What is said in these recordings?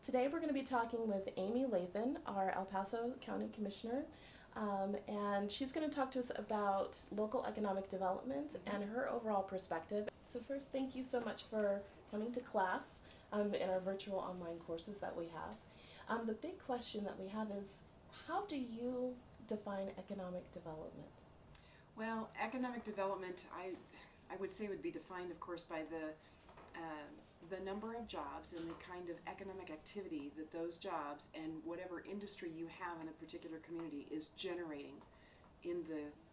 Today we're going to be talking with Amy Lathen, our El Paso County Commissioner, and she's going to talk to us about local economic development and her overall perspective. So first, thank you so much for coming to class in our virtual online courses that we have. The big question that we have is, how do you define economic development? Well, economic development, I would say, would be defined, of course, by the number of jobs and the kind of economic activity that those jobs and whatever industry you have in a particular community is generating in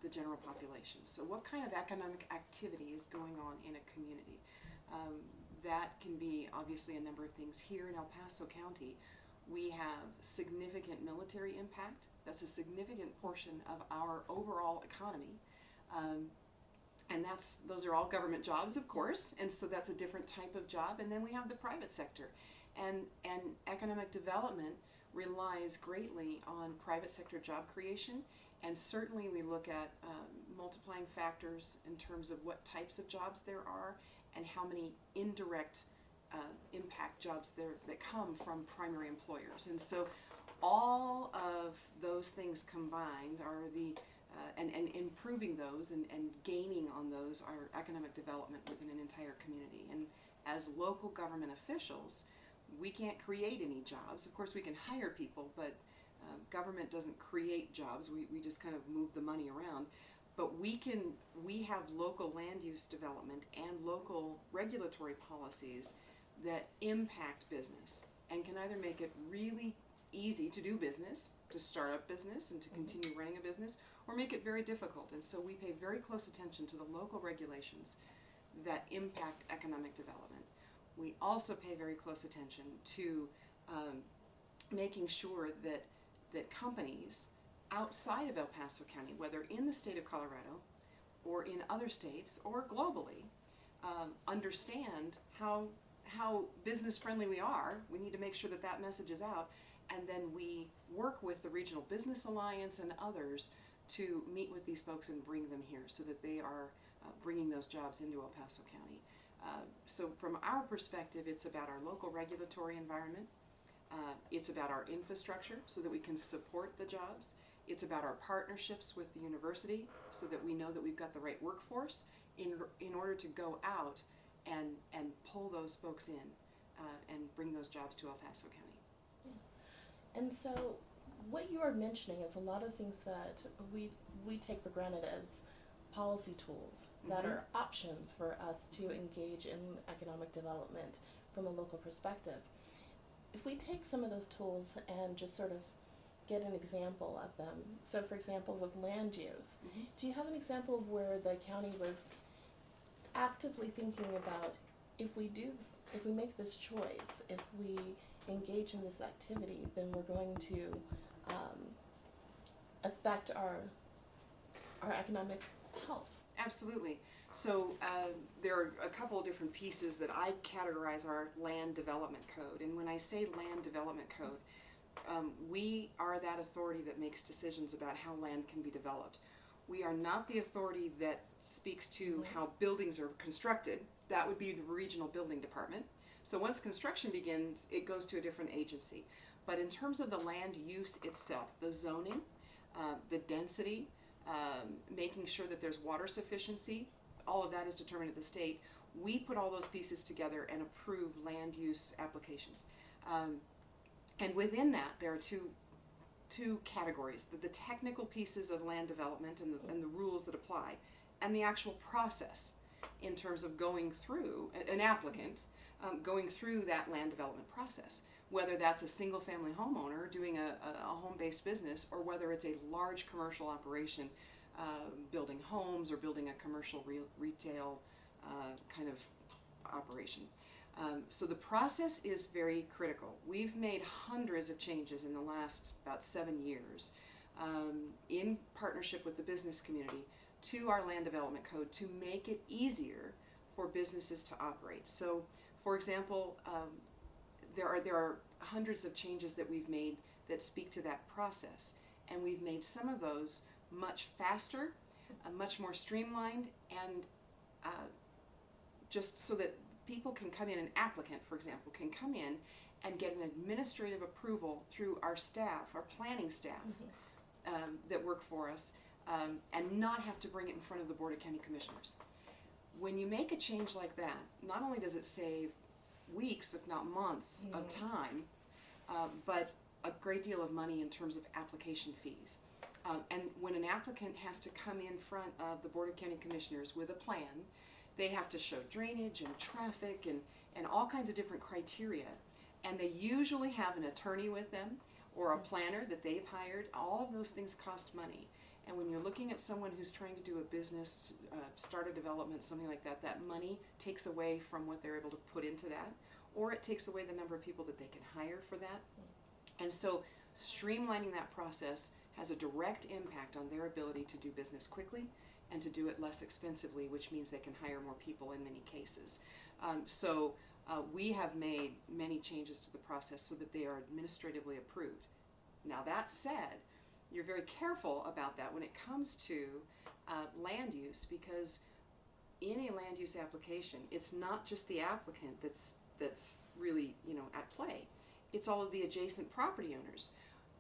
the general population. So what kind of economic activity is going on in a community? That can be obviously a number of things. Here in El Paso County, we have significant military impact. That's a significant portion of our overall economy. And those are all government jobs, of course, and so that's a different type of job. And then we have the private sector. And economic development relies greatly on private sector job creation, and certainly we look at multiplying factors in terms of what types of jobs there are and how many indirect impact jobs that come from primary employers. And so all of those things combined are and improving those and gaining on those are economic development within an entire community. And as local government officials, we can't create any jobs. Of course, we can hire people, but government doesn't create jobs. We just kind of move the money around. But we have local land use development and local regulatory policies that impact business and can either make it really easy to do business, to start up business and to continue running a business, or make it very difficult. And so we pay very close attention to the local regulations that impact economic development. We also pay very close attention to making sure that companies outside of El Paso County, whether in the state of Colorado or in other states or globally, understand how business friendly we are. We need to make sure that message is out. And then we work with the Regional Business Alliance and others to meet with these folks and bring them here so that they are bringing those jobs into El Paso County. So from our perspective, it's about our local regulatory environment. It's about our infrastructure so that we can support the jobs. It's about our partnerships with the university so that we know that we've got the right workforce in order to go out and pull those folks in and bring those jobs to El Paso County. And so what you are mentioning is a lot of things that we take for granted as policy tools that are options for us to engage in economic development from a local perspective. If we take some of those tools and just sort of get an example of them, so for example with land use, do you have an example of where the county was actively thinking about if we make this choice, if we engage in this activity, then we're going to affect our economic health? Absolutely. So there are a couple of different pieces that I categorize our land development code. And when I say land development code, we are that authority that makes decisions about how land can be developed. We are not the authority that speaks to how buildings are constructed. That would be the regional building department. So once construction begins, it goes to a different agency. But in terms of the land use itself, the zoning, the density, making sure that there's water sufficiency, all of that is determined at the state. We put all those pieces together and approve land use applications. And within that, there are two categories: the technical pieces of land development and the rules that apply, and the actual process in terms of going through an applicant going through that land development process, whether that's a single-family homeowner doing a home-based business, or whether it's a large commercial operation building homes or building a commercial retail kind of operation. So the process is very critical. We've made hundreds of changes in the last about 7 years in partnership with the business community to our land development code to make it easier for businesses to operate. So, for example, there are hundreds of changes that we've made that speak to that process, and we've made some of those much faster, much more streamlined, and just so that people can come in, an applicant, for example, can come in and get an administrative approval through our staff, our planning staff, that work for us, and not have to bring it in front of the Board of County Commissioners. When you make a change like that, not only does it save weeks, if not months, of time, but a great deal of money in terms of application fees. And when an applicant has to come in front of the Board of County Commissioners with a plan, they have to show drainage and traffic and all kinds of different criteria. And they usually have an attorney with them or a planner that they've hired. All of those things cost money. And when you're looking at someone who's trying to do a business, start a development, something like that, that money takes away from what they're able to put into that, or it takes away the number of people that they can hire for that. And so streamlining that process has a direct impact on their ability to do business quickly and to do it less expensively, which means they can hire more people in many cases. We have made many changes to the process so that they are administratively approved. Now that said, you're very careful about that when it comes to land use, because in a land use application, it's not just the applicant that's really at play. It's all of the adjacent property owners.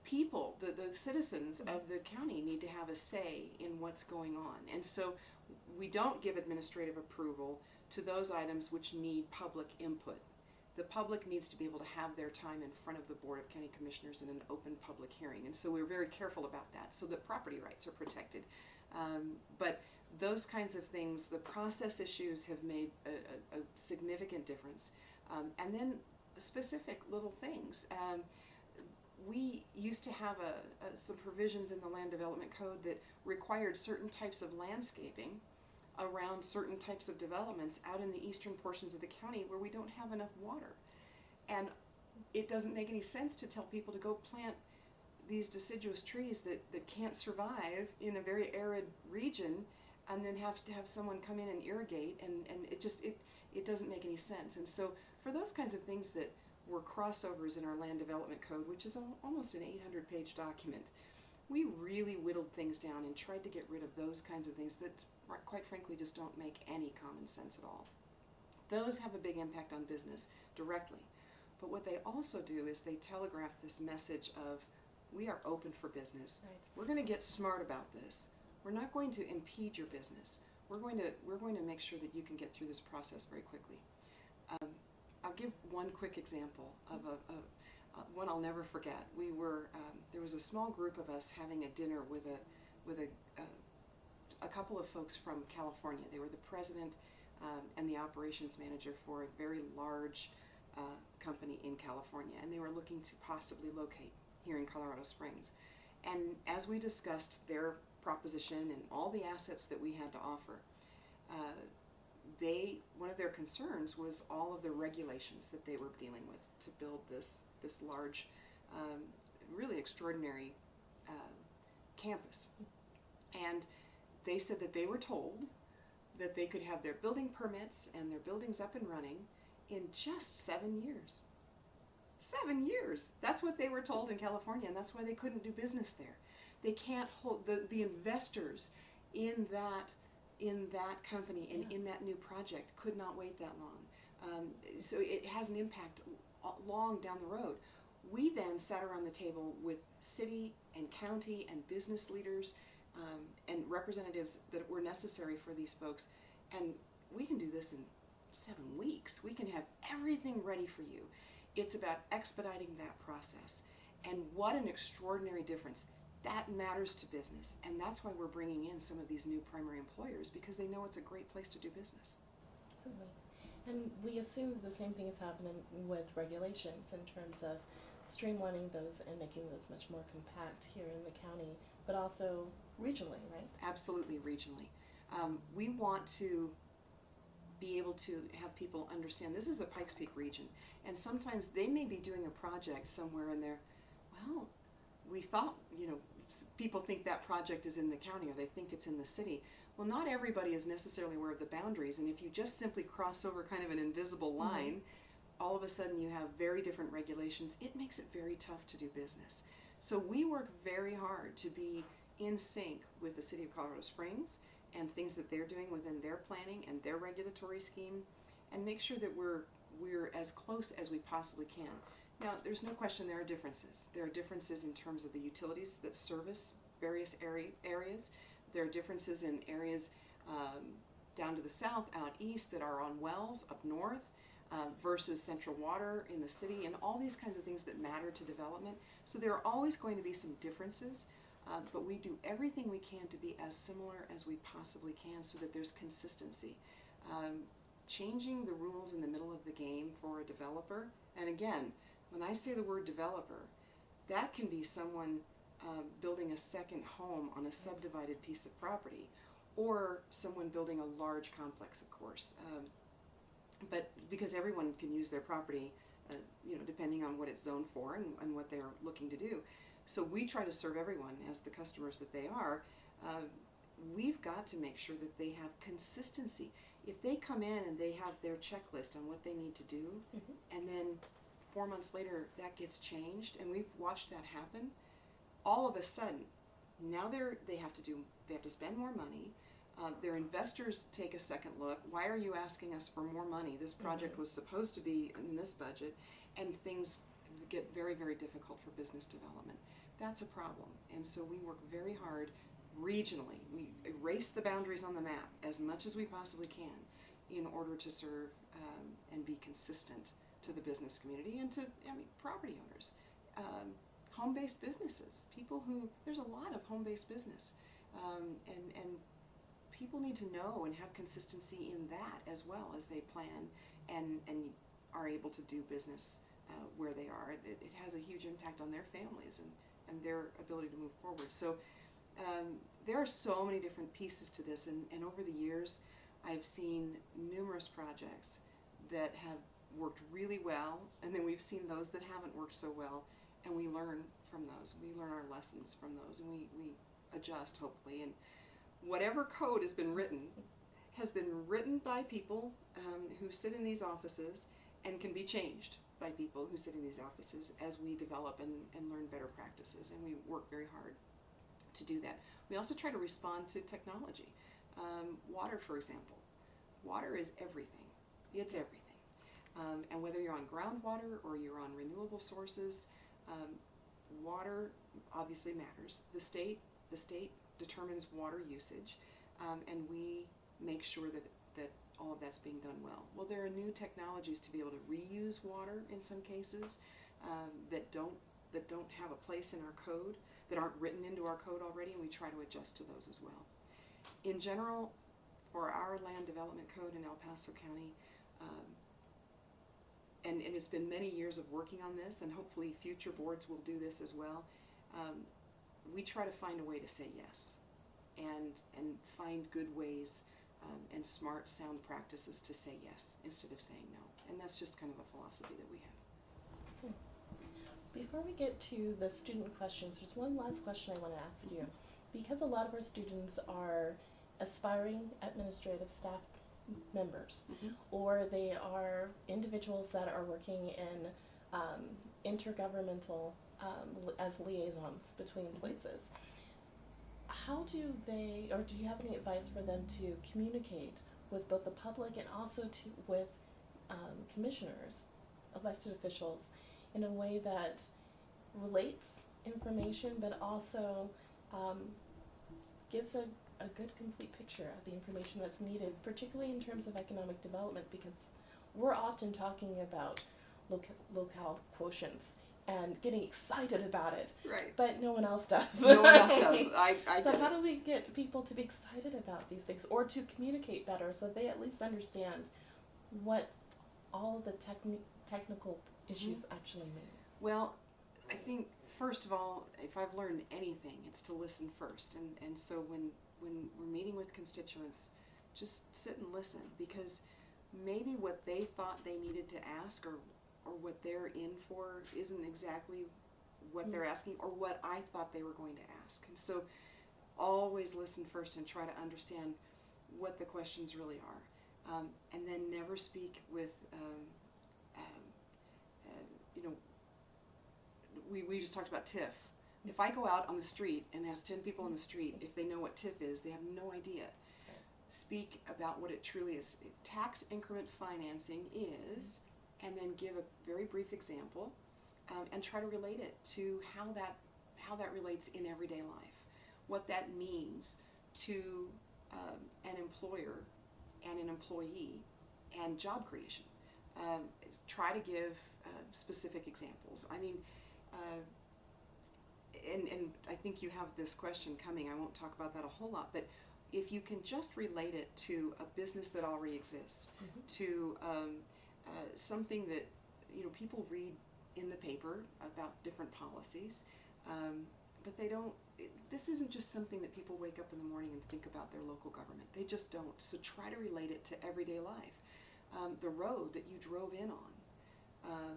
People, the citizens of the county need to have a say in what's going on. And so we don't give administrative approval to those items which need public input. The public needs to be able to have their time in front of the Board of County Commissioners in an open public hearing. And so we're very careful about that so that property rights are protected. But those kinds of things, the process issues have made a significant difference. And then specific little things. We used to have some provisions in the Land Development Code that required certain types of landscaping around certain types of developments out in the eastern portions of the county where we don't have enough water. And it doesn't make any sense to tell people to go plant these deciduous trees that can't survive in a very arid region and then have to have someone come in and irrigate, and it doesn't make any sense. And so for those kinds of things that were crossovers in our Land Development Code, which is almost an 800-page document, we really whittled things down and tried to get rid of those kinds of things that, quite frankly, just don't make any common sense at all. Those have a big impact on business directly. But what they also do is they telegraph this message of, we are open for business. Right. We're going to get smart about this. We're not going to impede your business. We're going to make sure that you can get through this process very quickly. I'll give one quick example of one I'll never forget. We were there was a small group of us having a dinner with a couple of folks from California. They were the president and the operations manager for a very large company in California, and they were looking to possibly locate here in Colorado Springs. And as we discussed their proposition and all the assets that we had to offer, one of their concerns was all of the regulations that they were dealing with to build this large, really extraordinary campus. And they said that they were told that they could have their building permits and their buildings up and running in just 7 years. 7 years! That's what they were told in California, and that's why they couldn't do business there. They can't hold the investors in that company and in that new project could not wait that long. So it has an impact long down the road. We then sat around the table with city and county and business leaders and representatives that were necessary for these folks, and we can do this in 7 weeks. We can have everything ready for you. It's about expediting that process, and what an extraordinary difference. That matters to business, and that's why we're bringing in some of these new primary employers, because they know it's a great place to do business. Absolutely. And we assume that the same thing is happening with regulations in terms of streamlining those and making those much more compact here in the county, but also regionally, right? Absolutely, regionally. We want to be able to have people understand this is the Pikes Peak region, and sometimes they may be doing a project somewhere in there. Well, we thought, people think that project is in the county, or they think it's in the city. Well, not everybody is necessarily aware of the boundaries, and if you just simply cross over kind of an invisible line, all of a sudden you have very different regulations. It makes it very tough to do business. So we work very hard to be in sync with the City of Colorado Springs and things that they're doing within their planning and their regulatory scheme, and make sure that we're as close as we possibly can. Now, there's no question there are differences. There are differences in terms of the utilities that service various areas. There are differences in areas down to the south, out east, that are on wells up north versus central water in the city, and all these kinds of things that matter to development. So there are always going to be some differences, but we do everything we can to be as similar as we possibly can so that there's consistency. Changing the rules in the middle of the game for a developer, and again, when I say the word developer, that can be someone building a second home on a subdivided piece of property, or someone building a large complex, of course. But because everyone can use their property, depending on what it's zoned for and what they're looking to do. So we try to serve everyone as the customers that they are. We've got to make sure that they have consistency. If they come in and they have their checklist on what they need to do, and then 4 months later that gets changed, and we've watched that happen, all of a sudden, now they have to spend more money. Their investors take a second look. Why are you asking us for more money? This project was supposed to be in this budget, and things get very, very difficult for business development. That's a problem. And so we work very hard regionally. We erase the boundaries on the map as much as we possibly can in order to serve and be consistent to the business community and to property owners. Home-based businesses, there's a lot of home-based business, and people need to know and have consistency in that as well as they plan and are able to do business where they are. It has a huge impact on their families and their ability to move forward. So there are so many different pieces to this, and over the years I've seen numerous projects that have worked really well, and then we've seen those that haven't worked so well, and we learn from those. We learn our lessons from those, and we adjust, hopefully. And whatever code has been written by people who sit in these offices and can be changed by people who sit in these offices as we develop and learn better practices, and we work very hard to do that. We also try to respond to technology. Water, for example. Water is everything. It's everything. And whether you're on groundwater or you're on renewable sources, water obviously matters. The state determines water usage, and we make sure that all of that's being done well. Well, there are new technologies to be able to reuse water in some cases that don't have a place in our code, that aren't written into our code already, and we try to adjust to those as well. In general, for our land development code in El Paso County, and it's been many years of working on this, and hopefully future boards will do this as well, we try to find a way to say yes and find good ways and smart, sound practices to say yes instead of saying no. And that's just kind of a philosophy that we have. Before we get to the student questions, there's one last question I want to ask you. Because a lot of our students are aspiring administrative staff members, or they are individuals that are working in intergovernmental as liaisons between places, how do they, or do you have any advice for them to communicate with both the public and also with commissioners, elected officials, in a way that relates information but also gives a good complete picture of the information that's needed, particularly in terms of economic development, because we're often talking about locale quotients and getting excited about it, right? But no one else does. No one else does. So how do we get people to be excited about these things, or to communicate better, so they at least understand what all of the technical issues actually mean? Well, I think first of all, if I've learned anything, it's to listen first, and so when we're meeting with constituents, just sit and listen, because maybe what they thought they needed to ask or what they're in for isn't exactly what they're asking or what I thought they were going to ask. And so always listen first and try to understand what the questions really are. And then never speak with, we just talked about TIF. If I go out on the street and ask 10 people on the street if they know what TIF is, they have no idea. speak about what it truly is. Tax increment financing is, and then give a very brief example, and try to relate it to how that relates in everyday life, what that means to an employer and an employee and job creation. Try to give specific examples. I mean, and I think you have this question coming. I won't talk about that a whole lot, but if you can just relate it to a business that already exists, to something that people read in the paper about different policies, but they don't. This isn't just something that people wake up in the morning and think about their local government. They just don't. So try to relate it to everyday life. The road that you drove in on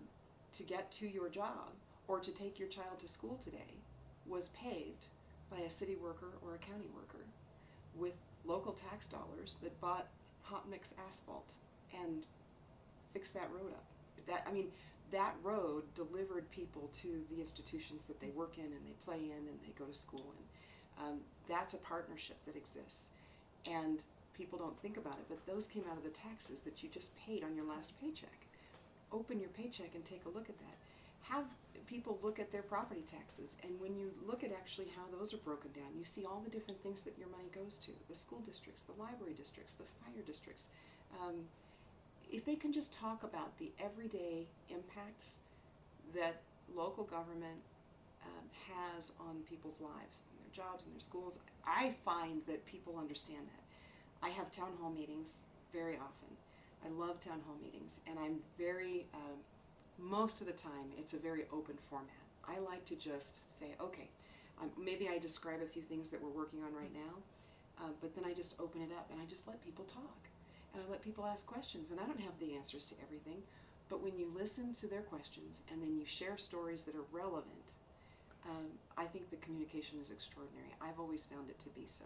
to get to your job or to take your child to school today was paved by a city worker or a county worker with local tax dollars that bought hot mix asphalt and fixed that road up. That road delivered people to the institutions that they work in and they play in and they go to school in. That's a partnership that exists. And people don't think about it, but those came out of the taxes that you just paid on your last paycheck. Open your paycheck and take a look at that. Have people look at their property taxes, and when you look at actually how those are broken down, you see all the different things that your money goes to, the school districts, the library districts, the fire districts. If they can just talk about the everyday impacts that local government has on people's lives, and their jobs and their schools, I find that people understand that. I have town hall meetings very often. I love town hall meetings, and I'm very, most of the time, it's a very open format. I like to just say, okay, maybe I describe a few things that we're working on right now, but then I just open it up and I just let people talk. And I let people ask questions, and I don't have the answers to everything, but when you listen to their questions and then you share stories that are relevant, I think the communication is extraordinary. I've always found it to be so.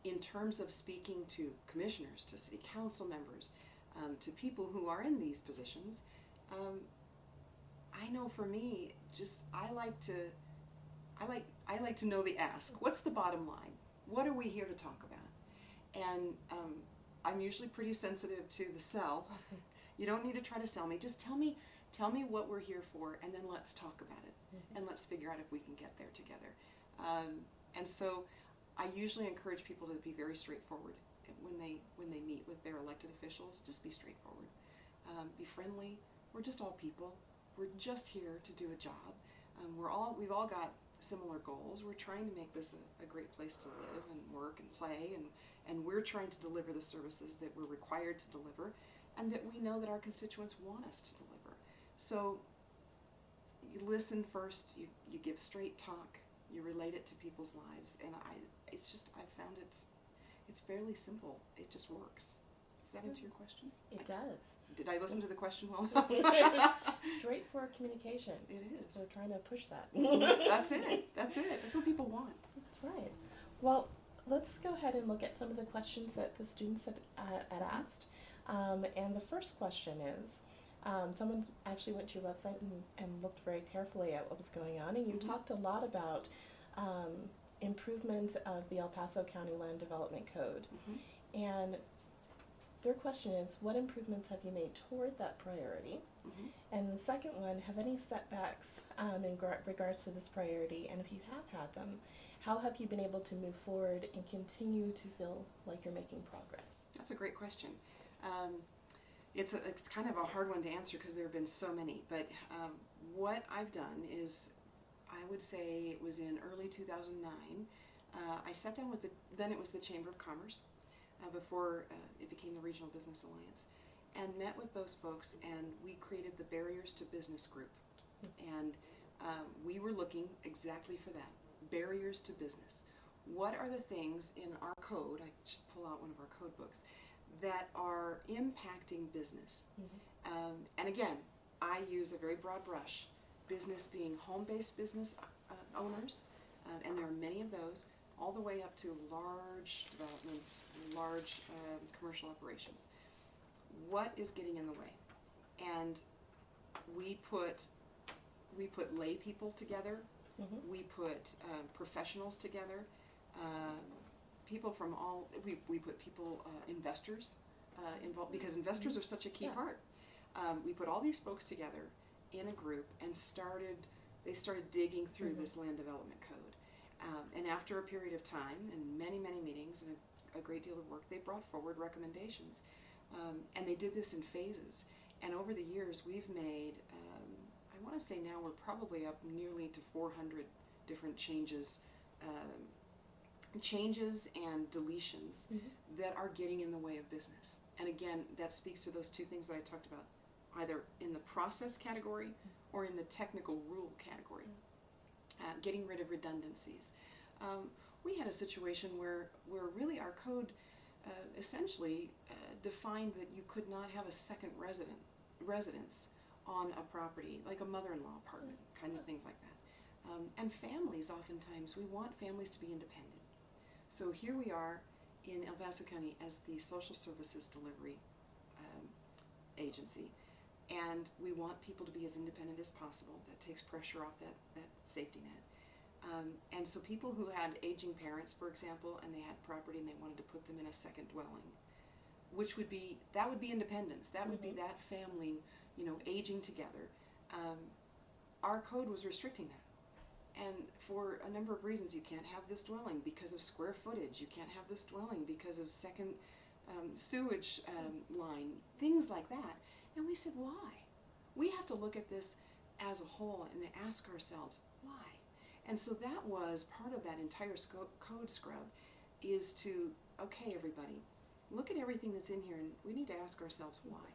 In terms of speaking to commissioners, to city council members, to people who are in these positions, I know for me, I like to know the ask. What's the bottom line? What are we here to talk about? And I'm usually pretty sensitive to the sell. You don't need to try to sell me. Just tell me what we're here for, and then let's talk about it, and let's figure out if we can get there together. And so I usually encourage people to be very straightforward when they meet with their elected officials. Just be straightforward. Be friendly. We're just all people. We're just here to do a job. We've all got similar goals. We're trying to make this a great place to live and work and play, and we're trying to deliver the services that we're required to deliver and that we know that our constituents want us to deliver. So you listen first, you give straight talk, you relate it to people's lives, and I've found it's fairly simple. It just works. Does that answer your question? It does. Did I listen to the question well enough? Straightforward communication. It is. We're trying to push that. That's it. That's what people want. That's right. Well, let's go ahead and look at some of the questions that the students had asked. And the first question is, someone actually went to your website and looked very carefully at what was going on, and you talked a lot about improvement of the El Paso County Land Development Code. And their question is, what improvements have you made toward that priority? And the second one, have any setbacks in regards to this priority? And if you have had them, how have you been able to move forward and continue to feel like you're making progress? That's a great question. It's kind of a hard one to answer because there have been so many. But what I've done is, I would say it was in early 2009, I sat down with then it was the Chamber of Commerce, before it became the Regional Business Alliance, and met with those folks, and we created the Barriers to Business group. And we were looking exactly for that, barriers to business. What are the things in our code, I should pull out one of our code books, that are impacting business? And again, I use a very broad brush, business being home-based business owners, and there are many of those, all the way up to large developments, large commercial operations. What is getting in the way? And we put lay people together, we put professionals together, people from all, we put people, investors involved, because investors are such a key part. We put all these folks together in a group and they started digging through this land development code. And after a period of time and many, many meetings and a great deal of work, they brought forward recommendations. And they did this in phases. And over the years, we've made, I want to say now we're probably up nearly to 400 different changes and deletions that are getting in the way of business. And again, that speaks to those two things that I talked about, either in the process category or in the technical rule category. Getting rid of redundancies. We had a situation where really our code essentially defined that you could not have a second residence on a property, like a mother-in-law apartment, kind of things like that. And families, oftentimes, we want families to be independent. So here we are in El Paso County as the social services delivery agency, and we want people to be as independent as possible. That takes pressure off that safety net. And so people who had aging parents, for example, and they had property and they wanted to put them in a second dwelling, that would be independence. That would be that family, aging together. Our code was restricting that. And for a number of reasons, you can't have this dwelling because of square footage. You can't have this dwelling because of second sewage line, things like that. And we said, why? We have to look at this as a whole and ask ourselves, why? And so that was part of that entire code scrub, is to, okay, everybody, look at everything that's in here, and we need to ask ourselves why.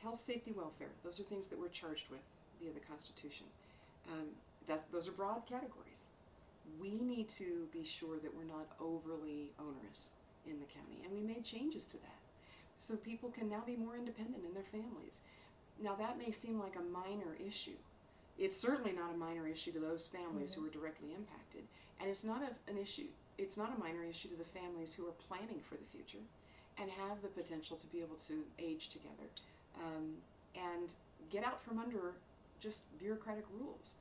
Health, safety, welfare, those are things that we're charged with via the Constitution. Those are broad categories. We need to be sure that we're not overly onerous in the county, and we made changes to that. So people can now be more independent in their families. Now that may seem like a minor issue. It's certainly not a minor issue to those families who are directly impacted. And it's not it's not a minor issue to the families who are planning for the future and have the potential to be able to age together and get out from under just bureaucratic rules.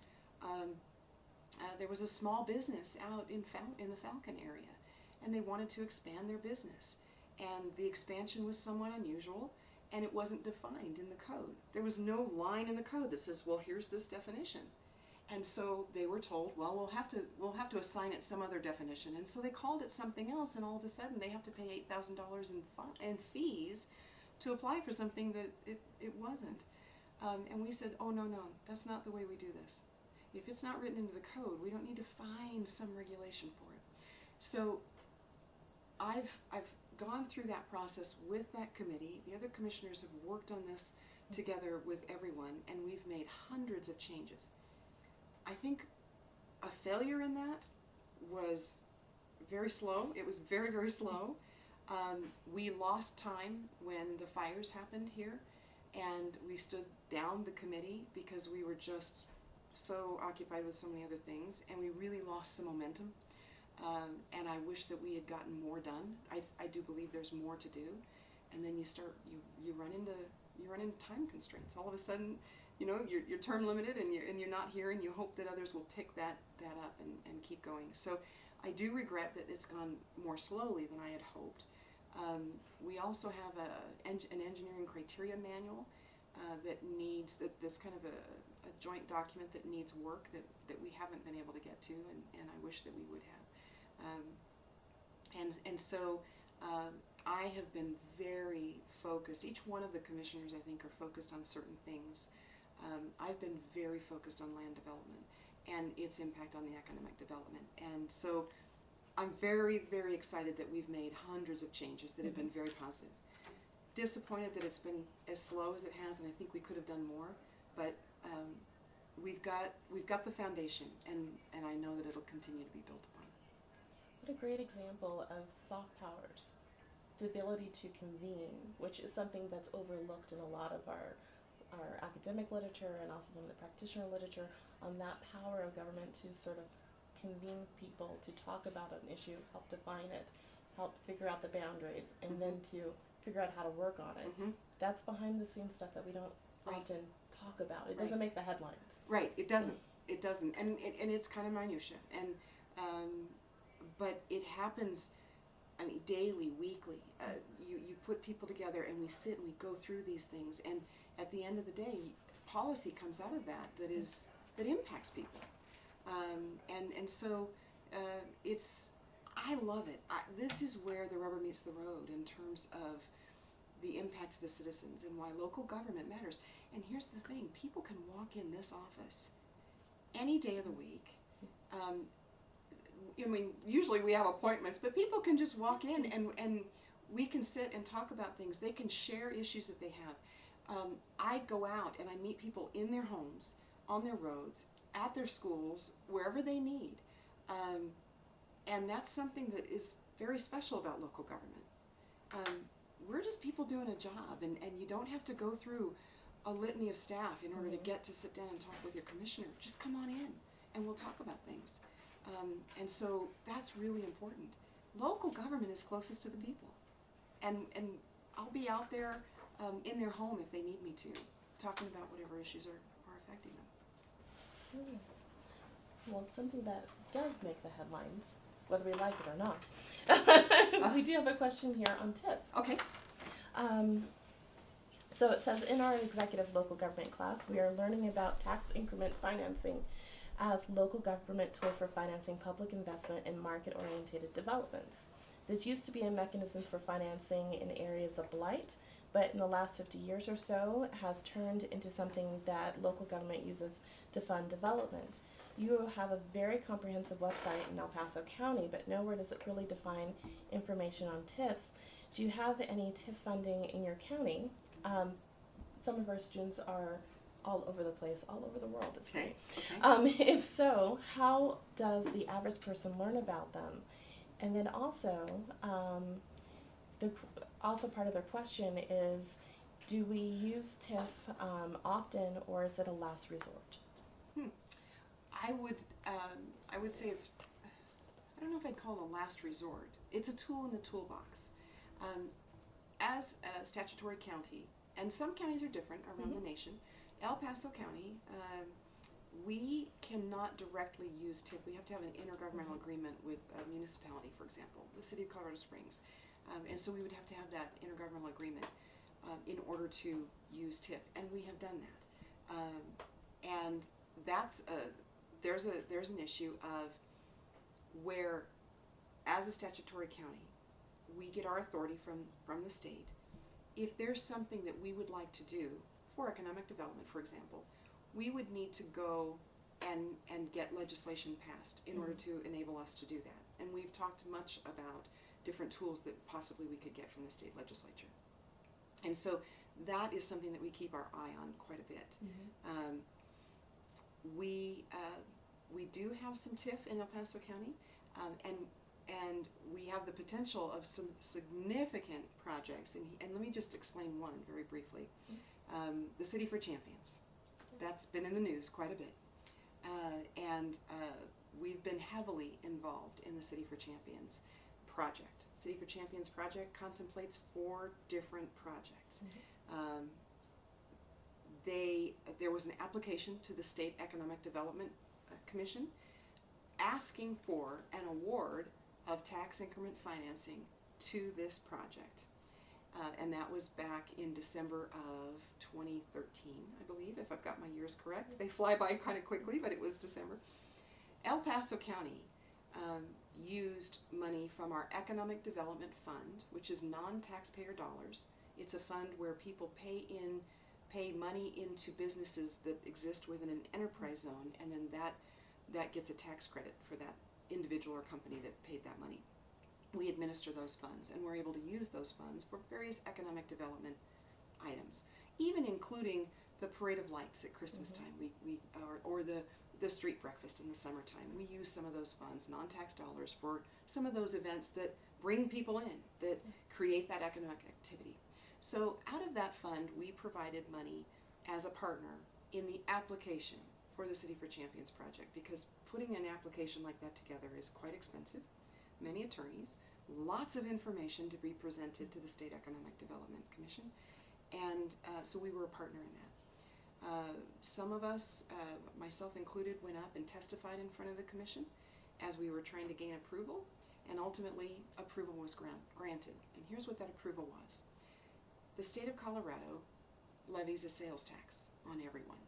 There was a small business out in the Falcon area, and they wanted to expand their business. And the expansion was somewhat unusual, and it wasn't defined in the code. There was no line in the code that says, well, here's this definition. And so they were told, well, we'll have to assign it some other definition. And so they called it something else, and all of a sudden they have to pay $8,000 in fees to apply for something that it wasn't. And we said, oh, no, that's not the way we do this. If it's not written into the code, we don't need to find some regulation for it. So I've gone through that process with that committee. The other commissioners have worked on this together with everyone, and we've made hundreds of changes. I think a failure in that was very slow. It was very, very slow. We lost time when the fires happened here, and we stood down the committee because we were just so occupied with so many other things, and we really lost some momentum. And I wish that we had gotten more done. I do believe there's more to do, and then you run into time constraints. All of a sudden, you're term limited, and you're not here, and you hope that others will pick that up and keep going. So I do regret that it's gone more slowly than I had hoped. We also have an engineering criteria manual that's kind of a joint document that needs work that we haven't been able to get to, and I wish that we would have. So I have been very focused. Each one of the commissioners, I think, are focused on certain things. I've been very focused on land development and its impact on the economic development. And so I'm very, very excited that we've made hundreds of changes that have been very positive. Disappointed that it's been as slow as it has, and I think we could have done more, but we've got the foundation, and I know that it'll continue to be built upon. What a great example of soft powers, the ability to convene, which is something that's overlooked in a lot of our academic literature and also some of the practitioner literature, on that power of government to sort of convene people to talk about an issue, help define it, help figure out the boundaries, and then to figure out how to work on it. That's behind the scenes stuff that we don't often talk about. It doesn't make the headlines. Right, it doesn't. It doesn't, and it's kind of minutia, and but it happens I mean, daily, weekly, you put people together and we sit and we go through these things, and at the end of the day, policy comes out of that impacts people, and so I love it. This is where the rubber meets the road in terms of the impact to the citizens and why local government matters. And here's the thing, people can walk in this office any day of the week. I mean, usually we have appointments, but people can just walk in and we can sit and talk about things. They can share issues that they have. I go out and I meet people in their homes, on their roads, at their schools, wherever they need. And that's something that is very special about local government. We're just people doing a job, and you don't have to go through a litany of staff in order to get to sit down and talk with your commissioner. Just come on in and we'll talk about things. And so that's really important. Local government is closest to the people. And I'll be out there in their home if they need me to, talking about whatever issues are affecting them. Absolutely. Well, it's something that does make the headlines, whether we like it or not. We do have a question here on TIF. Okay. So it says, in our executive local government class, we are learning about tax increment financing as local government tool for financing public investment in market-oriented developments. This used to be a mechanism for financing in areas of blight, but in the last 50 years or so has turned into something that local government uses to fund development. You have a very comprehensive website in El Paso County, but nowhere does it really define information on TIFs. Do you have any TIF funding in your county? Some of our students are all over the place, all over the world. It's great. Okay. If so, how does the average person learn about them? And then also, part of their question is, do we use TIF often, or is it a last resort? I would say it's, I don't know if I'd call it a last resort. It's a tool in the toolbox. As a statutory county, and some counties are different around the nation, El Paso County, we cannot directly use TIF. We have to have an intergovernmental agreement with a municipality, for example, the city of Colorado Springs. And so we would have to have that intergovernmental agreement in order to use TIF, and we have done that. And that's there's an issue of where, as a statutory county, we get our authority from the state. If there's something that we would like to do for economic development, for example, we would need to go and get legislation passed in order to enable us to do that. And we've talked much about different tools that possibly we could get from the state legislature. And so that is something that we keep our eye on quite a bit. We do have some TIF in El Paso County, and we have the potential of some significant projects. And let me just explain one very briefly. The City for Champions. That's been in the news quite a bit. And we've been heavily involved in the City for Champions project. City for Champions project contemplates 4 different projects. There was an application to the State Economic Development Commission asking for an award of tax increment financing to this project. And that was back in December of 2013, I believe, if I've got my years correct. They fly by kind of quickly, but it was December. El Paso County used money from our Economic Development Fund, which is non-taxpayer dollars. It's a fund where people pay money into businesses that exist within an enterprise zone, and then that gets a tax credit for that individual or company that paid that money. We administer those funds, and we're able to use those funds for various economic development items, even including the Parade of Lights at Christmas time, or the street breakfast in the summertime. We use some of those funds, non-tax dollars, for some of those events that bring people in, that create that economic activity. So out of that fund, we provided money as a partner in the application for the City for Champions project, because putting an application like that together is quite expensive. Many attorneys, lots of information to be presented to the State Economic Development Commission, and so we were a partner in that. Some of us, myself included, went up and testified in front of the commission as we were trying to gain approval, and ultimately approval was granted. And here's what that approval was. The state of Colorado levies a sales tax on everyone.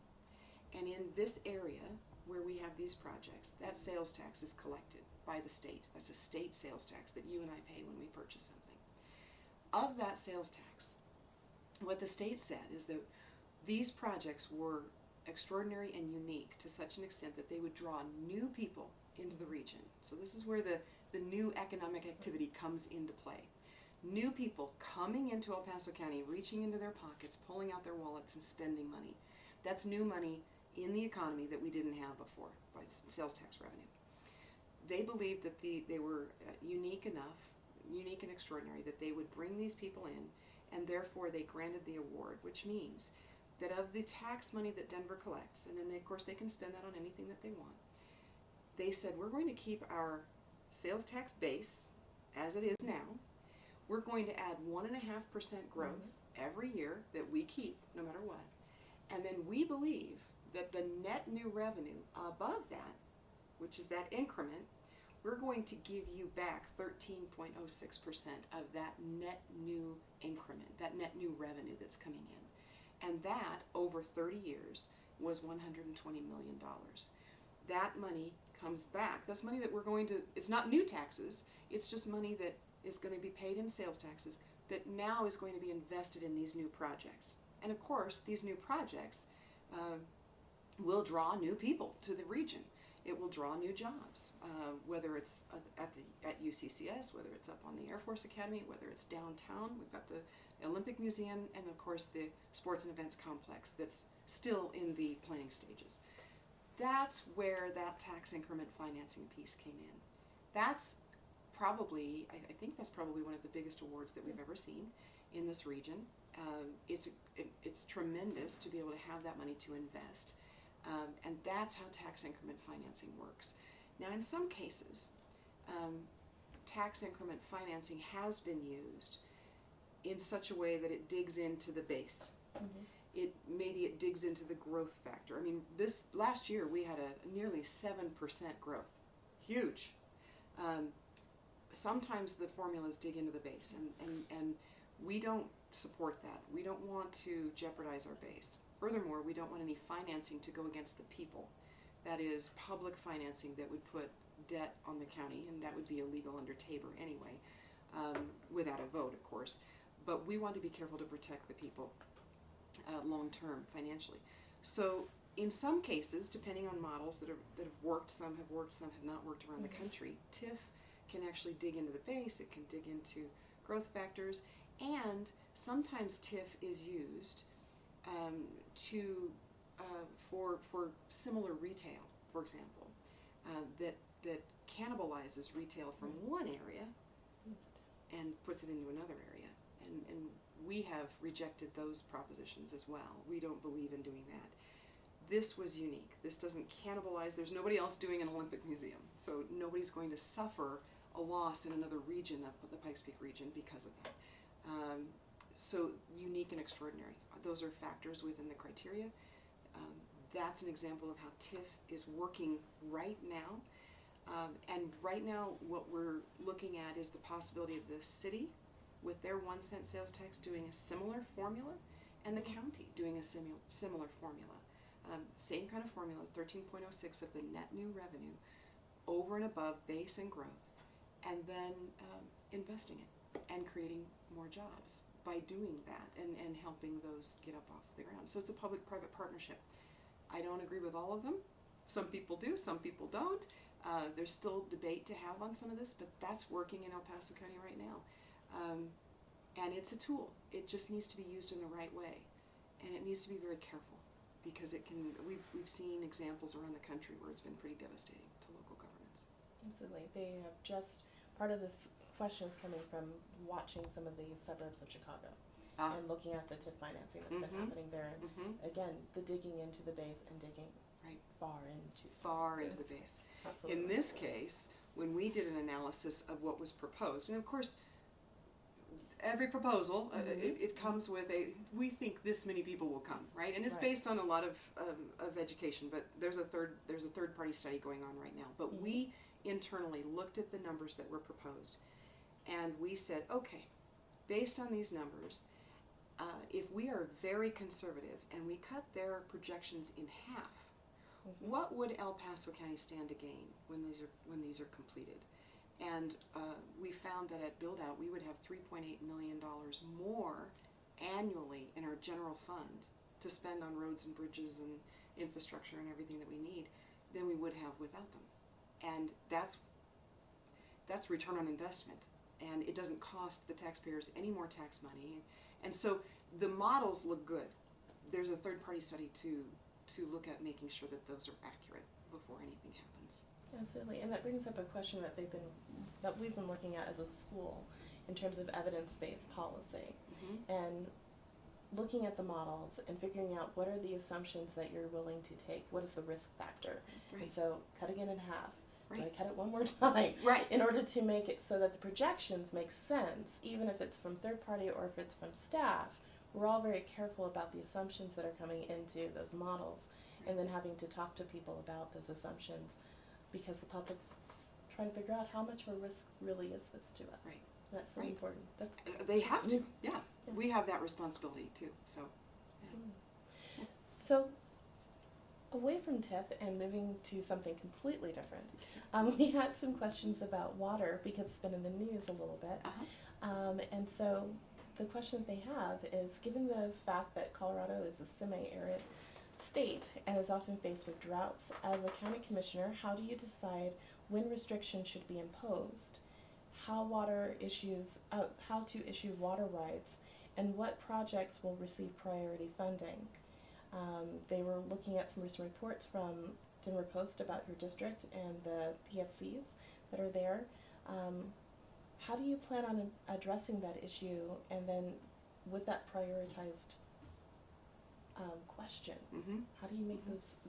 And in this area where we have these projects, that sales tax is collected by the state. That's a state sales tax that you and I pay when we purchase something. Of that sales tax, what the state said is that these projects were extraordinary and unique to such an extent that they would draw new people into the region. So this is where the new economic activity comes into play. New people coming into El Paso County, reaching into their pockets, pulling out their wallets and spending money. That's new money in the economy that we didn't have before by sales tax revenue. They believed that they were unique and extraordinary, that they would bring these people in, and therefore they granted the award, which means that of the tax money that Denver collects, and then of course they can spend that on anything that they want, they said, we're going to keep our sales tax base as it is now. We're going to add 1.5% growth every year that we keep, no matter what. And then we believe that the net new revenue above that, which is that increment, we're going to give you back 13.06% of that net new increment, that net new revenue that's coming in. And that, over 30 years, was $120 million. That money comes back. That's money that we're going to, it's not new taxes, it's just money that is going to be paid in sales taxes that now is going to be invested in these new projects. And of course, these new projects will draw new people to the region. It will draw new jobs, whether it's at UCCS, whether it's up on the Air Force Academy, whether it's downtown. We've got the Olympic Museum, and of course the Sports and Events Complex that's still in the planning stages. That's where that tax increment financing piece came in. That's probably, I think that's probably one of the biggest awards that we've ever seen in this region. It's tremendous to be able to have that money to invest. And that's how tax increment financing works. Now, in some cases, tax increment financing has been used in such a way that it digs into the base. Mm-hmm. Maybe it digs into the growth factor. I mean, this last year we had a nearly 7% growth. Huge. Sometimes the formulas dig into the base, and we don't support that. We don't want to jeopardize our base. Furthermore, we don't want any financing to go against the people. That is public financing that would put debt on the county, and that would be illegal under Tabor anyway, without a vote, of course. But we want to be careful to protect the people long-term financially. So in some cases, depending on models that have worked, some have not worked around the country, TIF can actually dig into the base, it can dig into growth factors, and sometimes TIF is used for similar retail, for example, that cannibalizes retail from one area and puts it into another area. And we have rejected those propositions as well. We don't believe in doing that. This was unique. This doesn't cannibalize. There's nobody else doing an Olympic museum, so nobody's going to suffer a loss in another region of the Pikes Peak region because of that. So unique and extraordinary. Those are factors within the criteria. That's an example of how TIF is working right now. And right now what we're looking at is the possibility of the city with their 1 cent sales tax doing a similar formula, and the county doing a similar formula. Same kind of formula, 13.06 of the net new revenue over and above base and growth, and then investing it and creating more jobs by doing that and helping those get up off the ground. So it's a public-private partnership. I don't agree with all of them. Some people do, some people don't. There's still debate to have on some of this, but that's working in El Paso County right now. And it's a tool. It just needs to be used in the right way. And it needs to be very careful, because it can. We've seen examples around the country where it's been pretty devastating to local governments. Absolutely. They have just, part of this question is coming from watching some of the suburbs of Chicago and looking at the TIF financing that's been happening there. And again, the digging into the base and digging far into the base. Absolutely. In this case, when we did an analysis of what was proposed, and of course, every proposal, it comes with we think this many people will come, right? And it's based on a lot of education, but there's a third party study going on right now. But we internally looked at the numbers that were proposed, and we said, okay, based on these numbers, if we are very conservative and we cut their projections in half, what would El Paso County stand to gain when these are completed? And we found that at build out we would have $3.8 million more annually in our general fund to spend on roads and bridges and infrastructure and everything that we need than we would have without them. And that's return on investment, and it doesn't cost the taxpayers any more tax money. And so the models look good. There's a third-party study to look at making sure that those are accurate before anything happens. Absolutely, and that brings up a question that we've been looking at as a school in terms of evidence-based policy, and looking at the models and figuring out what are the assumptions that you're willing to take. What is the risk factor? Right. And so cutting it in half. Right. Do I cut it one more time? Right. In order to make it so that the projections make sense, even if it's from third party or if it's from staff. We're all very careful about the assumptions that are coming into those models, and then having to talk to people about those assumptions, because the public's trying to figure out how much of a risk really is this to us. Right. That's so Right. important. They have to. Yeah. Yeah. We have that responsibility too. So. Absolutely. So, away from TIF and moving to something completely different, we had some questions about water because it's been in the news a little bit. And so the question that they have is, given the fact that Colorado is a semi-arid state and is often faced with droughts, as a county commissioner, how do you decide when restrictions should be imposed, how to issue water rights, and what projects will receive priority funding? They were looking at some recent reports from Denver Post about your district and the PFCs that are there. How do you plan on addressing that issue, and then with that prioritized question, how do you make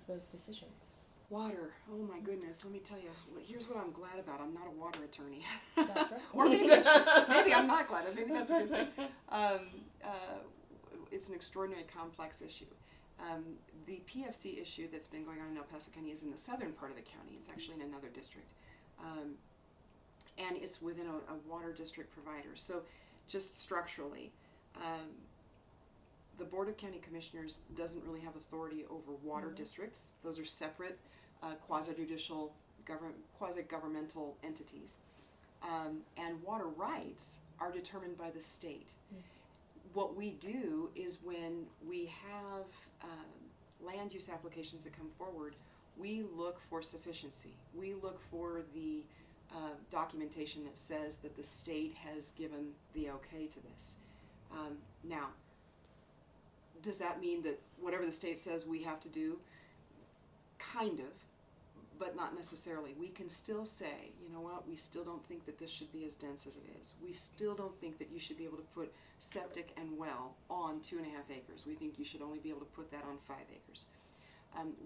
those decisions? Water. Oh my goodness. Let me tell you. Here's what I'm glad about. I'm not a water attorney. That's right. Or maybe maybe I'm not glad. Maybe that's a good thing. It's an extraordinarily complex issue. The PFC issue that's been going on in El Paso County is in the southern part of the county. It's actually in another district. And it's within a water district provider. So just structurally, the Board of County Commissioners doesn't really have authority over water districts. Those are separate quasi-judicial, quasi-governmental entities. And water rights are determined by the state. What we do is when we have land use applications that come forward, we look for sufficiency. We look for the documentation that says that the state has given the okay to this. Now, does that mean that whatever the state says we have to do? Kind of, but not necessarily. We can still say, you know what, we still don't think that this should be as dense as it is. We still don't think that you should be able to put septic and well on 2.5 acres. We think you should only be able to put that on 5 acres.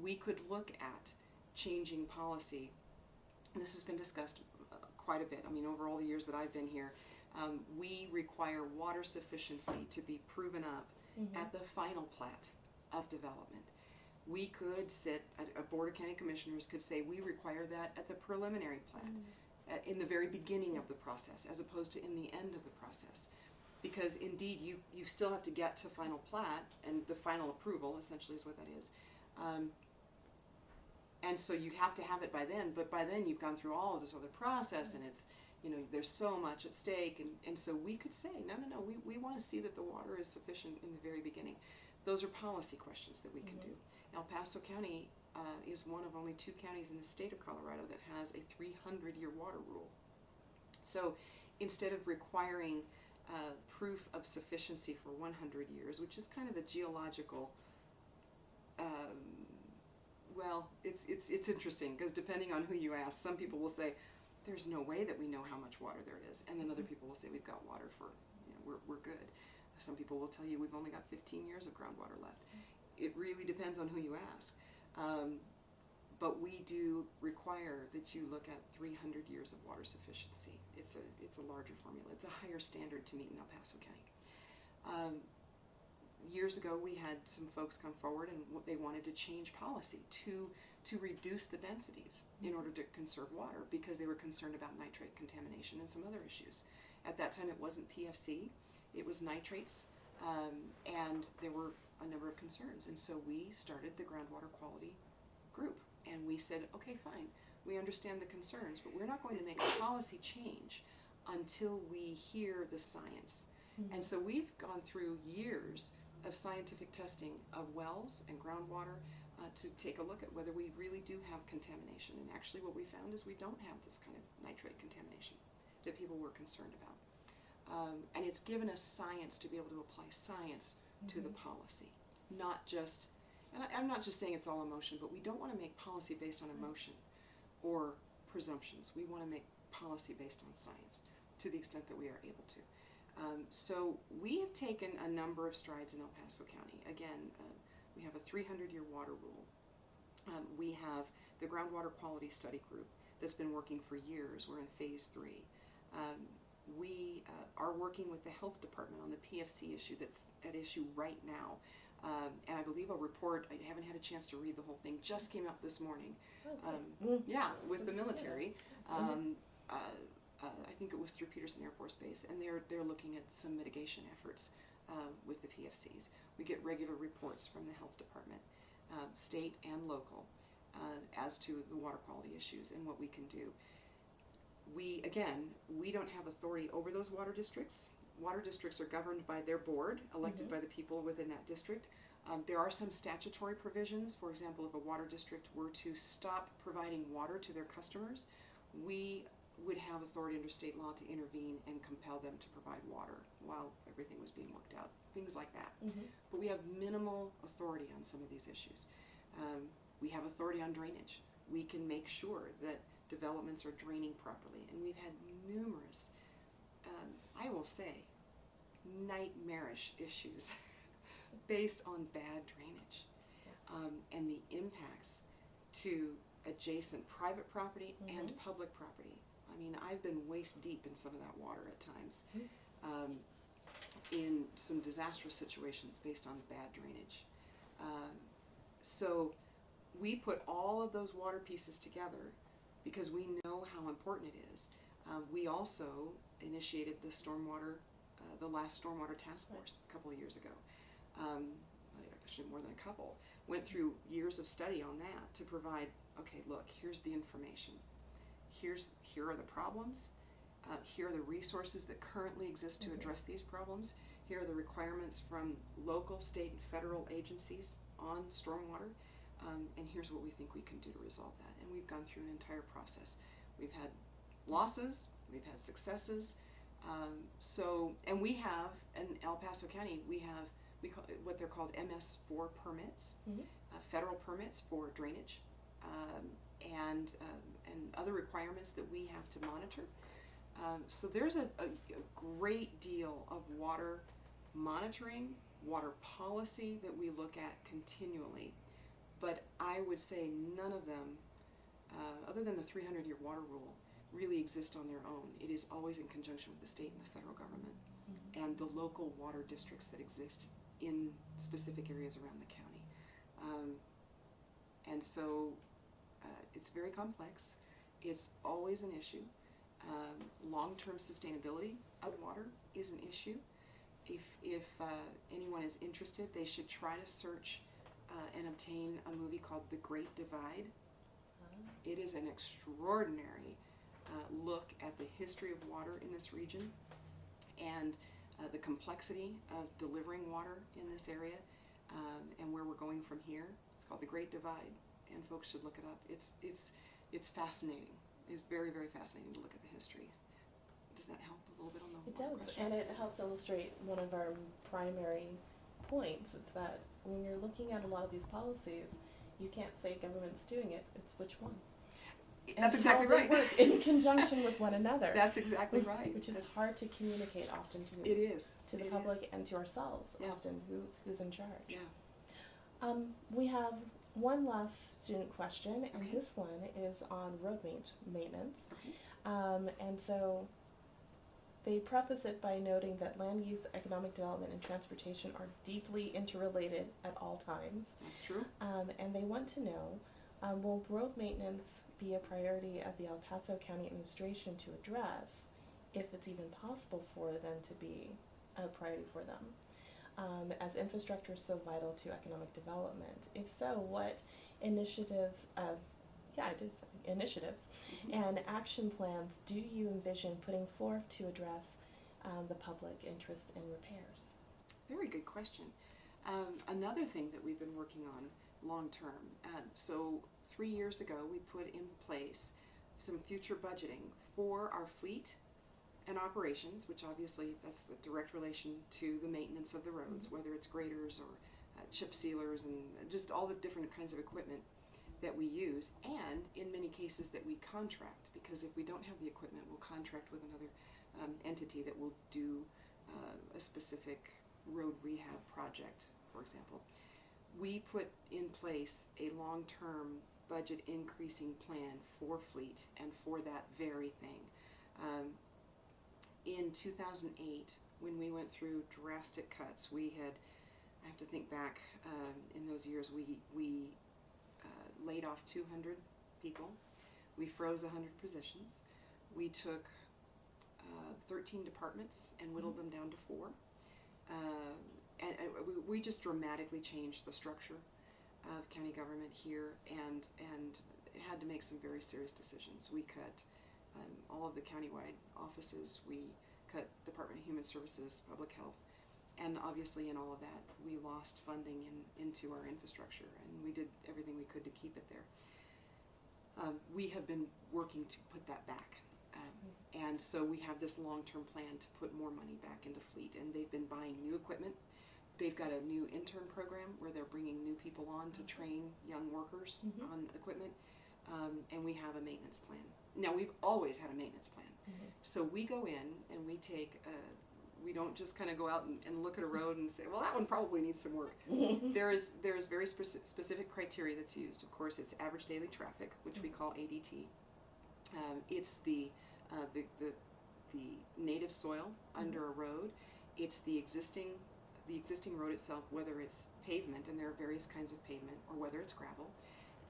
We could look at changing policy. This has been discussed quite a bit. I mean, over all the years that I've been here, we require water sufficiency to be proven up at the final plat of development. We could sit, a Board of County Commissioners could say we require that at the preliminary plat, in the very beginning of the process, as opposed to in the end of the process. Because indeed, you still have to get to final plat, and the final approval essentially is what that is. And so you have to have it by then, but by then you've gone through all of this other process, and it's, you know, there's so much at stake, and so we could say, no, we want to see that the water is sufficient in the very beginning. Those are policy questions that we can do. El Paso County is one of only 2 counties in the state of Colorado that has a 300-year water rule. So instead of requiring proof of sufficiency for 100 years, which is kind of a geological, well, it's interesting, because depending on who you ask, some people will say, there's no way that we know how much water there is, and then other people will say we've got water for, you know, we're good. Some people will tell you we've only got 15 years of groundwater left. It really depends on who you ask. But we do require that you look at 300 years of water sufficiency. It's a larger formula. It's a higher standard to meet in El Paso County. years ago we had some folks come forward and they wanted to change policy to reduce the densities in order to conserve water because they were concerned about nitrate contamination and some other issues. At that time it wasn't PFC, it was nitrates, and there were a number of concerns. And so we started the groundwater quality group, and we said, okay, fine, we understand the concerns, but we're not going to make a policy change until we hear the science. Mm-hmm. And so we've gone through years of scientific testing of wells and groundwater to take a look at whether we really do have contamination. And actually what we found is we don't have this kind of nitrate contamination that people were concerned about. And it's given us science to be able to apply science to the policy, not just, and I'm not just saying it's all emotion, but we don't want to make policy based on emotion or presumptions. We want to make policy based on science to the extent that we are able to. So we have taken a number of strides in El Paso County. Again, we have a 300-year water rule. We have the groundwater quality study group that's been working for years. We're in phase 3. We are working with the health department on the PFC issue that's at issue right now. And I believe a report, I haven't had a chance to read the whole thing, just came out this morning. Yeah, with the military. I think it was through Peterson Air Force Base, and they're looking at some mitigation efforts with the PFCs. We get regular reports from the health department, state and local, as to the water quality issues and what we can do. We don't have authority over those water districts. Water districts are governed by their board, elected by the people within that district. There are some statutory provisions. For example, if a water district were to stop providing water to their customers, we would have authority under state law to intervene and compel them to provide water while everything was being worked out, things like that. But we have minimal authority on some of these issues. We have authority on drainage. We can make sure that developments are draining properly, and we've had numerous, I will say, nightmarish issues based on bad drainage, and the impacts to adjacent private property and public property. I mean, I've been waist deep in some of that water at times, in some disastrous situations based on bad drainage. So we put all of those water pieces together because we know how important it is. We also initiated the the last stormwater task force a couple of years ago. Actually more than a couple. Went through years of study on that to provide, okay, look, here's the information. Here are the problems. Here are the resources that currently exist to address these problems. Here are the requirements from local, state, and federal agencies on stormwater. And here's what we think we can do to resolve that. And we've gone through an entire process. We've had losses, we've had successes. And we have, in El Paso County, we call it what they're called MS4 permits, federal permits for drainage, and other requirements that we have to monitor. So there's a great deal of water monitoring, water policy that we look at continually. But I would say none of them, other than the 300-year water rule, really exist on their own. It is always in conjunction with the state and the federal government and the local water districts that exist in specific areas around the county. And so it's very complex. It's always an issue. Long-term sustainability of water is an issue. If anyone is interested, they should try to search and obtain a movie called The Great Divide. It is an extraordinary look at the history of water in this region and the complexity of delivering water in this area, and where we're going from here. It's called The Great Divide, and folks should look it up. It's fascinating. It's very, very fascinating to look at the history. Does that help a little bit on the water question? And it helps illustrate one of our primary points, is that when you're looking at a lot of these policies, you can't say government's doing it, it's which one. That's exactly right. They work in conjunction with one another. That's exactly right. Which is hard to communicate often to the it public is. and to ourselves, often who's in charge. Yeah. We have one last student question, and this one is on road maintenance. Okay. And so They preface it by noting that land use, economic development, and transportation are deeply interrelated at all times. That's true. And they want to know, will road maintenance be a priority of the El Paso County administration to address, if it's even possible for them to be a priority for them, as infrastructure is so vital to economic development? If so, what initiatives, initiatives and action plans do you envision putting forth to address the public interest in repairs? Very good question. Another thing that we've been working on long term, so 3 years ago we put in place some future budgeting for our fleet and operations, which obviously that's the direct relation to the maintenance of the roads, whether it's graders or chip sealers and just all the different kinds of equipment that we use, and in many cases that we contract, because if we don't have the equipment, we'll contract with another entity that will do a specific road rehab project, for example. We put in place a long-term budget increasing plan for fleet and for that very thing. In 2008, when we went through drastic cuts, we had, I have to think back, in those years, we laid off 200 people. We froze 100 positions. We took 13 departments and whittled them down to 4. And we just dramatically changed the structure of county government here, and had to make some very serious decisions. We cut all of the countywide offices. We cut Department of Human Services, Public Health, and obviously in all of that we lost funding into our infrastructure, and we did everything we could to keep it there. We have been working to put that back, and so we have this long-term plan to put more money back into fleet, and they've been buying new equipment. They've got a new intern program where they're bringing new people on to train young workers on equipment, and we have a maintenance plan. Now, we've always had a maintenance plan. So we go in and we take, we don't just kind of go out and look at a road and say, well, that one probably needs some work. There is very specific criteria that's used. Of course, it's average daily traffic, which we call ADT. It's the native soil under a road. It's the existing road itself, whether it's pavement, and there are various kinds of pavement, or whether it's gravel.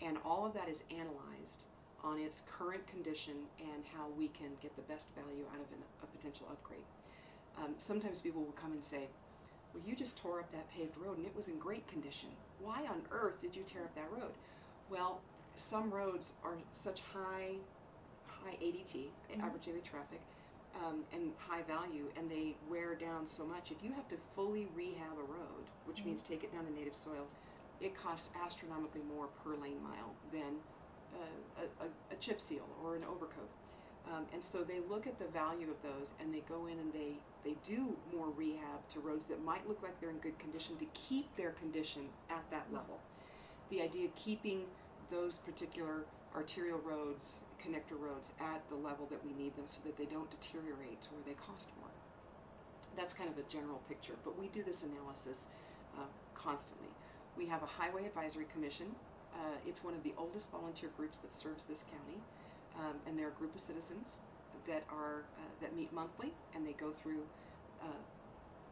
And all of that is analyzed on its current condition and how we can get the best value out of a potential upgrade. Sometimes people will come and say, well, you just tore up that paved road and it was in great condition. Why on earth did you tear up that road? Well, some roads are such high ADT, average daily traffic, and high value, and they wear down so much. If you have to fully rehab a road, which means take it down to native soil, it costs astronomically more per lane mile than a chip seal or an overcoat. And so they look at the value of those, and they go in and they do more rehab to roads that might look like they're in good condition to keep their condition at that level. The idea of keeping those particular arterial roads, connector roads, at the level that we need them so that they don't deteriorate or they cost more. That's kind of a general picture, but we do this analysis constantly. We have a Highway Advisory Commission. It's one of the oldest volunteer groups that serves this county, and they're a group of citizens that meet monthly, and they go through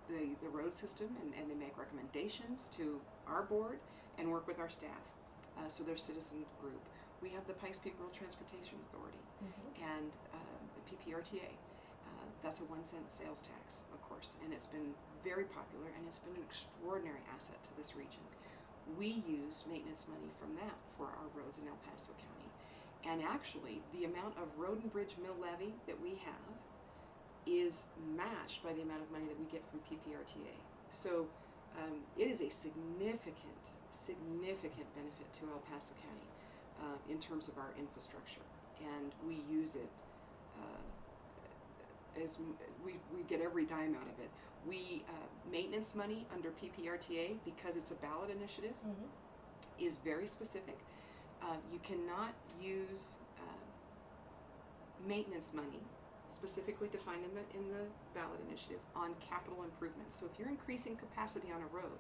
the road system, and they make recommendations to our board and work with our staff. So they're a citizen group. We have the Pikes Peak Rural Transportation Authority and the PPRTA. That's a 1-cent sales tax, of course, and it's been very popular, and it's been an extraordinary asset to this region. We use maintenance money from that for our roads in El Paso County. And actually, the amount of road and bridge mill levy that we have is matched by the amount of money that we get from PPRTA. So it is a significant benefit to El Paso County in terms of our infrastructure. And we use it as we get every dime out of it. We maintenance money under PPRTA, because it's a ballot initiative, is very specific. You cannot use maintenance money specifically defined in the ballot initiative on capital improvements. So if you're increasing capacity on a road,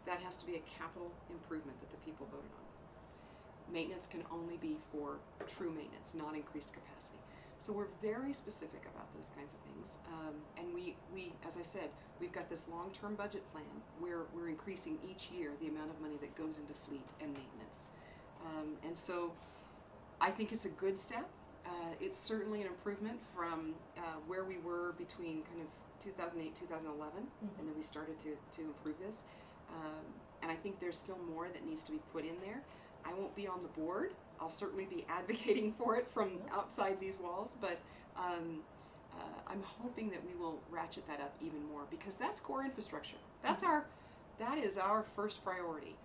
that has to be a capital improvement that the people voted on. Maintenance can only be for true maintenance, not increased capacity. So we're very specific about those kinds of things. And we, as I said, we've got this long-term budget plan where we're increasing each year the amount of money that goes into fleet and maintenance. And so I think it's a good step. It's certainly an improvement from where we were between kind of 2008, 2011, and then we started to improve this. And I think there's still more that needs to be put in there. I won't be on the board. I'll certainly be advocating for it from outside these walls, but I'm hoping that we will ratchet that up even more, because that's core infrastructure. That is our first priority,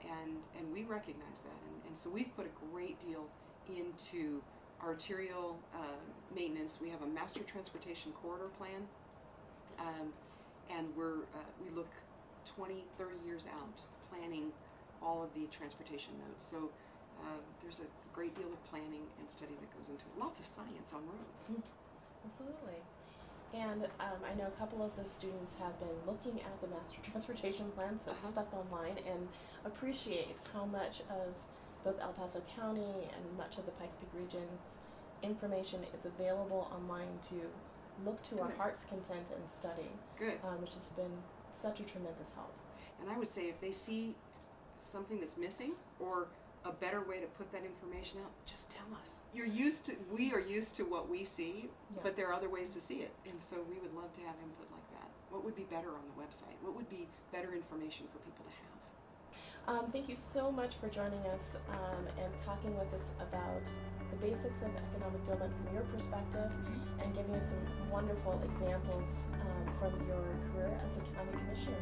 and we recognize that, and so we've put a great deal into arterial maintenance. We have a master transportation corridor plan, and we look 20, 30 years out, planning all of the transportation nodes. So there's a great deal of planning and study that goes into it. Lots of science on roads. Absolutely. And I know a couple of the students have been looking at the master transportation plans that's stuck online, and appreciate how much of both El Paso County and much of the Pikes Peak region's information is available online to look to our heart's content and study. Good. Which has been such a tremendous help. And I would say if they see something that's missing or a better way to put that information out, just tell us. We are used to what we see, but there are other ways to see it. And so we would love to have input like that. What would be better on the website? What would be better information for people to have? Thank you so much for joining us and talking with us about the basics of economic development from your perspective, and giving us some wonderful examples from your career as a county commissioner.